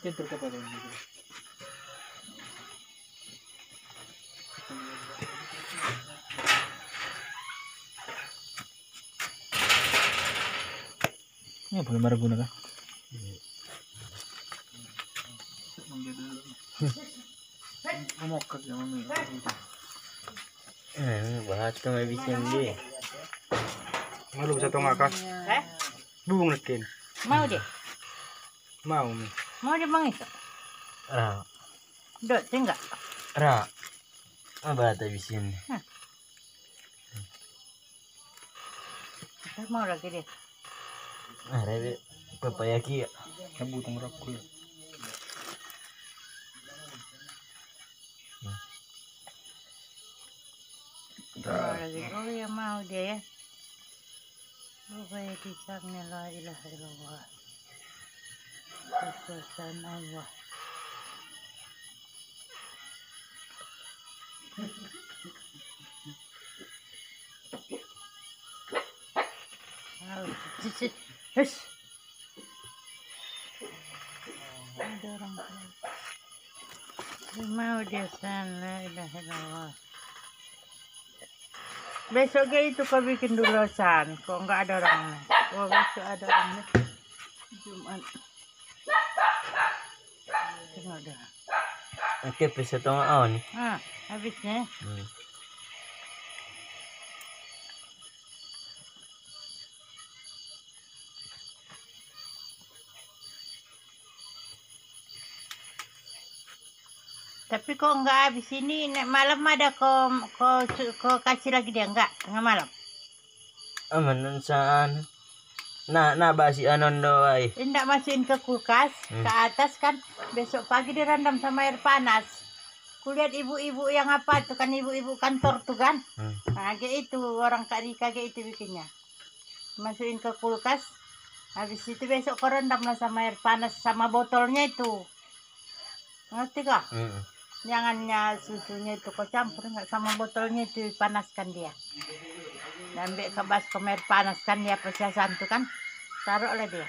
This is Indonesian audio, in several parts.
Centro ka pa rin. Ya, boleh marah guna ka? Umokak ya mami. Bahas ka may bisin di. Malu sa tonga ka? Bubong natin. Mau deh. Mau mi. Mau deh bang itu. Dot enggak. Ra. Bata bisin. Mau lagi deh. Rebe papaya ki. Kabutang rakul. Mau lagi. Oh ya mau deh ya. Pokoknya kisahnya la ilaha illallah. Kekuasaan Allah. Hush. Ada orang mau dia sana ilaha illallah. Besok itu kau bikin dulu san, kok nggak ada orangnya. Oh besok ada orangnya. Jumat. Tengok dah. Oke, bisa tengok nih. Habisnya. Tapi kok nggak habis ini malam ada kau kasih lagi dia enggak tengah malam? Aman saan. Nah basi anon doai. Tidak masukin ke kulkas ke atas kan besok pagi direndam sama air panas. Kulihat ibu-ibu yang apa tuh kan ibu-ibu kantor tuh kan. Nah kayak itu orang kayak itu bikinnya. Masukin ke kulkas. Habis itu besok kau rendam lah sama air panas sama botolnya itu. Ngerti kah? Jangannya susunya itu kau campur nggak sama botolnya itu panaskan dia. Dan ambil ke baskom air panaskan dia persiasan tuh kan. Taruhlah dia.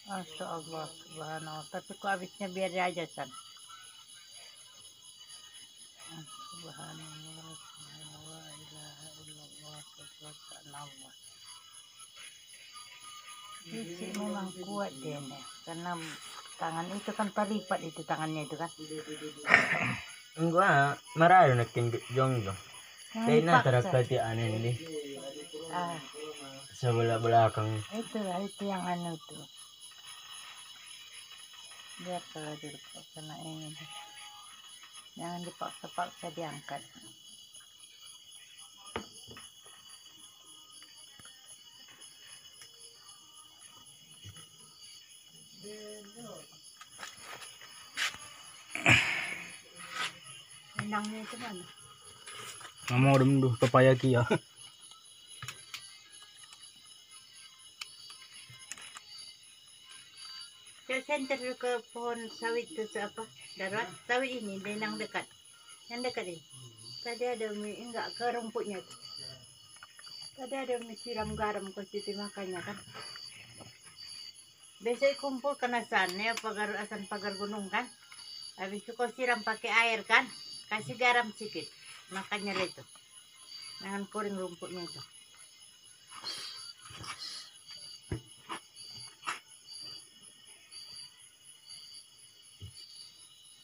Masya Allah subhanallah. Tapi kok habisnya biar dia aja san. Subhanallah subhanallah ilaha illallah kekuasaan Allah. Isi memang kuat dia nih. Karena tangan itu kan terlipat itu tangannya itu kan. Enggak, marah nakin jong. Kaya na tarakati aneh ini. Sebelah belakang. Itulah itu yang anu tuh. Biar kalau dilepas kena ini. Jangan dipaksa-paksa diangkat. Enangnya itu mana? Ngomong udah menduh papaya ki ya. Saya senter ke pohon sawit itu apa? Darat sawit ini yang dekat. Yang dekat ini. Tadi ada enggak ke rumputnya tuh. Tadi ada siram garam ke situ makanya kan. Besok kumpul kena sana pagar gunung kan. Habis itu kau siram pakai air kan. Kasih garam sedikit. Makanya itu. Jangan kering rumputnya itu.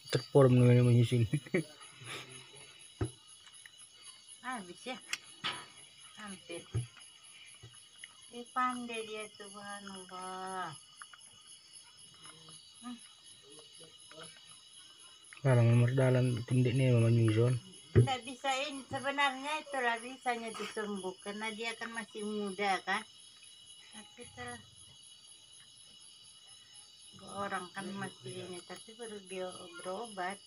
Terform naman menyusun. Habis ya. Hampir. Pandai dia subhanallah. Parang nomor dalan tindik nih menyusun. Tidak bisa ini sebenarnya itulah bisanya disembuh karena dia kan masih muda kan. Tapi orang kan masih ini tapi baru dia berobat.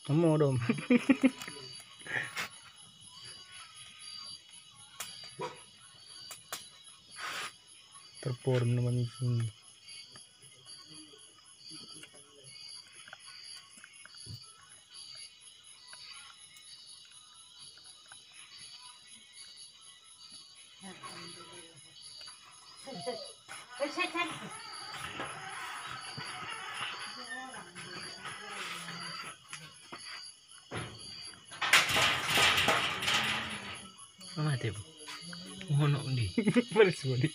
Kamu dong. Terform naman menyusun. Mati po. Mohon di. Baris mo di.